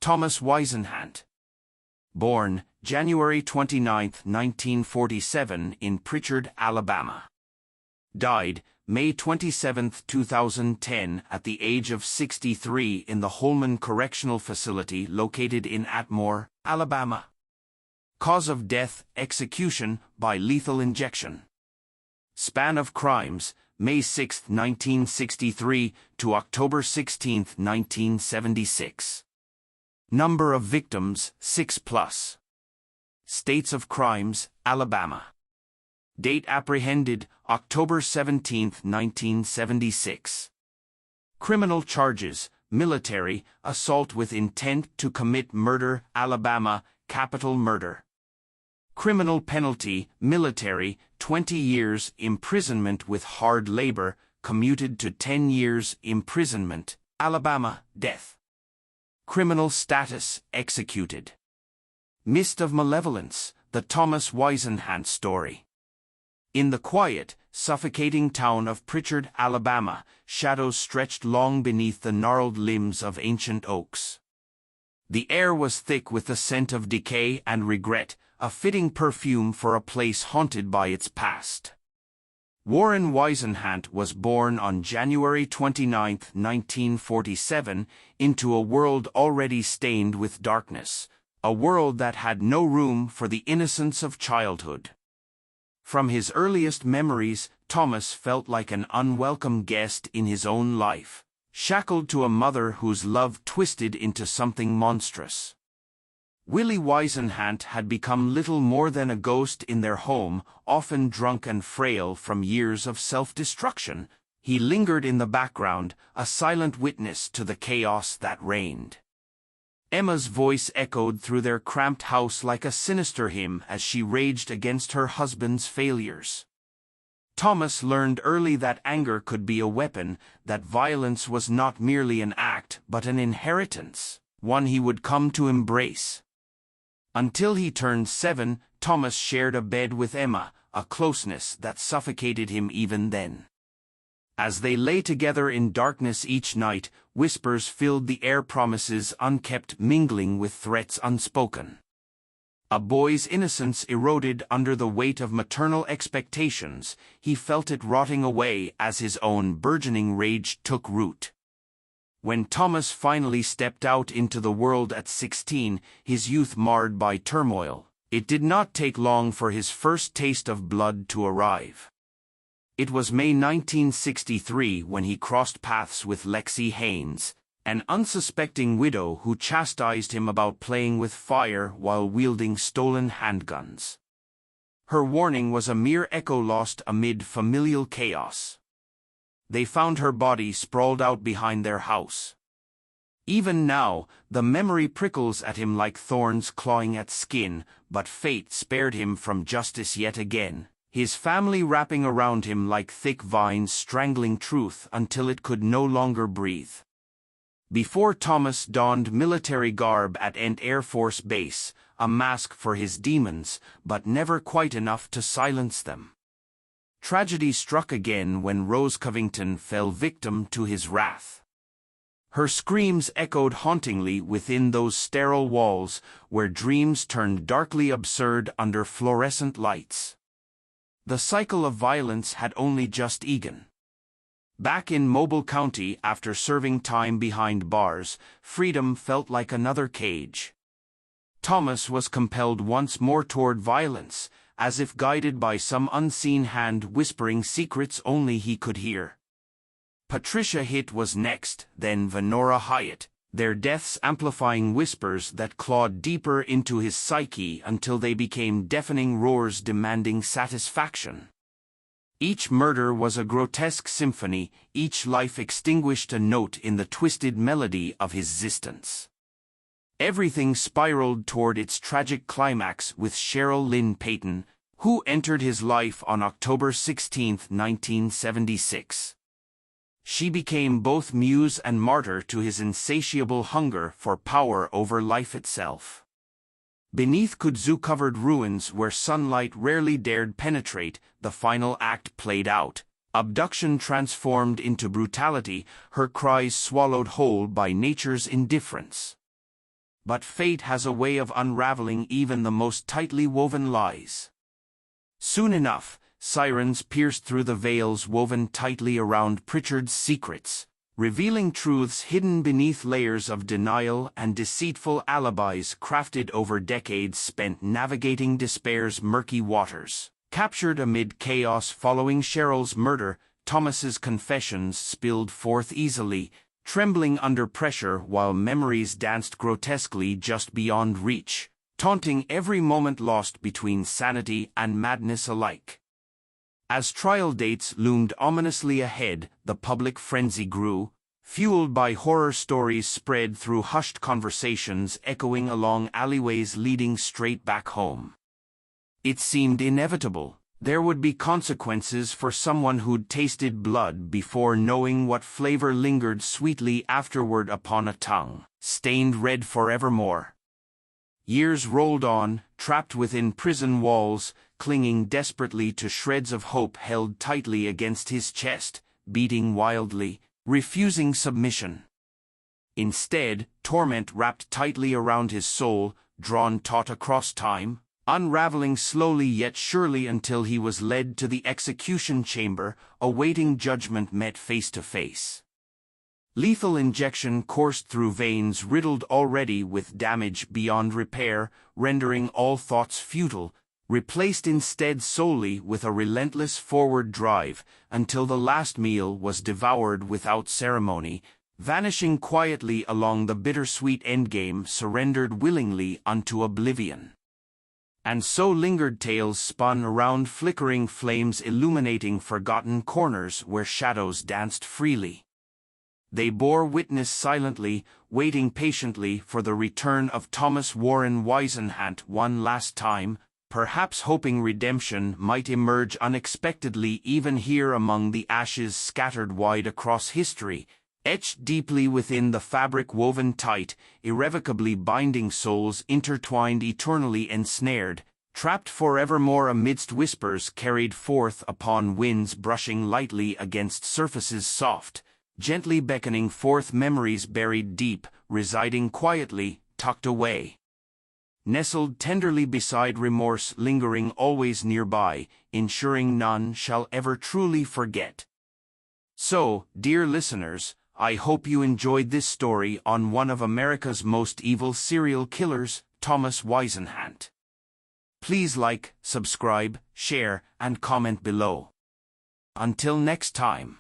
Thomas Whisenhant. Born January 29, 1947 in Pritchard, Alabama. Died May 27, 2010 at the age of 63 in the Holman Correctional Facility located in Atmore, Alabama. Cause of death: execution by lethal injection. Span of crimes: May 6, 1963 to October 16, 1976. Number of victims: 6+. States of crimes: Alabama. Date apprehended: October 17, 1976. Criminal charges: military, assault with intent to commit murder, Alabama, capital murder. Criminal penalty: military, 20 years imprisonment with hard labor, commuted to 10 years imprisonment, Alabama, death. Criminal status: executed. Mist of Malevolence: the Thomas Whisenhant story. In the quiet, suffocating town of Pritchard, Alabama, shadows stretched long beneath the gnarled limbs of ancient oaks. The air was thick with the scent of decay and regret, a fitting perfume for a place haunted by its past. Warren Whisenhant was born on January 29, 1947, into a world already stained with darkness, a world that had no room for the innocence of childhood. From his earliest memories, Thomas felt like an unwelcome guest in his own life, shackled to a mother whose love twisted into something monstrous. Willie Whisenhant had become little more than a ghost in their home, often drunk and frail from years of self-destruction. He lingered in the background, a silent witness to the chaos that reigned. Emma's voice echoed through their cramped house like a sinister hymn as she raged against her husband's failures. Thomas learned early that anger could be a weapon, that violence was not merely an act but an inheritance, one he would come to embrace. Until he turned 7, Thomas shared a bed with Emma, a closeness that suffocated him even then. As they lay together in darkness each night, whispers filled the air, promises unkept mingling with threats unspoken. A boy's innocence eroded under the weight of maternal expectations. He felt it rotting away as his own burgeoning rage took root. When Thomas finally stepped out into the world at 16, his youth marred by turmoil, it did not take long for his first taste of blood to arrive. It was May 1963 when he crossed paths with Lexi Haynes, an unsuspecting widow who chastised him about playing with fire while wielding stolen handguns. Her warning was a mere echo lost amid familial chaos. They found her body sprawled out behind their house. Even now, the memory prickles at him like thorns clawing at skin, but fate spared him from justice yet again, his family wrapping around him like thick vines, strangling truth until it could no longer breathe. Before Thomas donned military garb at Ent Air Force Base, a mask for his demons, but never quite enough to silence them. Tragedy struck again when Rose Covington fell victim to his wrath. Her screams echoed hauntingly within those sterile walls where dreams turned darkly absurd under fluorescent lights. The cycle of violence had only just begun. Back in Mobile County after serving time behind bars, freedom felt like another cage. Thomas was compelled once more toward violence, as if guided by some unseen hand whispering secrets only he could hear. Patricia Hitt was next, then Venora Hyatt, their deaths amplifying whispers that clawed deeper into his psyche until they became deafening roars demanding satisfaction. Each murder was a grotesque symphony, each life extinguished a note in the twisted melody of his existence. Everything spiraled toward its tragic climax with Cheryl Lynn Payton, who entered his life on October 16, 1976. She became both muse and martyr to his insatiable hunger for power over life itself. Beneath kudzu-covered ruins where sunlight rarely dared penetrate, the final act played out. Abduction transformed into brutality, her cries swallowed whole by nature's indifference. but fate has a way of unraveling even the most tightly woven lies. Soon enough, sirens pierced through the veils woven tightly around Pritchard's secrets, revealing truths hidden beneath layers of denial and deceitful alibis crafted over decades spent navigating despair's murky waters. Captured amid chaos following Cheryl's murder, Thomas's confessions spilled forth easily, trembling under pressure while memories danced grotesquely just beyond reach, taunting every moment lost between sanity and madness alike. As trial dates loomed ominously ahead, the public frenzy grew, fueled by horror stories spread through hushed conversations echoing along alleyways leading straight back home. It seemed inevitable. There would be consequences for someone who'd tasted blood before knowing what flavor lingered sweetly afterward upon a tongue, stained red forevermore. Years rolled on, trapped within prison walls, clinging desperately to shreds of hope held tightly against his chest, beating wildly, refusing submission. Instead, torment wrapped tightly around his soul, drawn taut across time, unraveling slowly yet surely until he was led to the execution chamber, awaiting judgment met face to face. Lethal injection coursed through veins riddled already with damage beyond repair, rendering all thoughts futile, replaced instead solely with a relentless forward drive until the last meal was devoured without ceremony, vanishing quietly along the bittersweet endgame surrendered willingly unto oblivion. And so lingered tales spun around flickering flames illuminating forgotten corners where shadows danced freely. They bore witness silently, waiting patiently for the return of Thomas Whisenhant one last time, perhaps hoping redemption might emerge unexpectedly even here among the ashes scattered wide across history, etched deeply within the fabric woven tight, irrevocably binding souls intertwined eternally ensnared, trapped forevermore amidst whispers carried forth upon winds brushing lightly against surfaces soft, gently beckoning forth memories buried deep, residing quietly, tucked away. Nestled tenderly beside remorse lingering always nearby, ensuring none shall ever truly forget. So, dear listeners, I hope you enjoyed this story on one of America's most evil serial killers, Thomas Whisenhant. Please like, subscribe, share, and comment below. Until next time.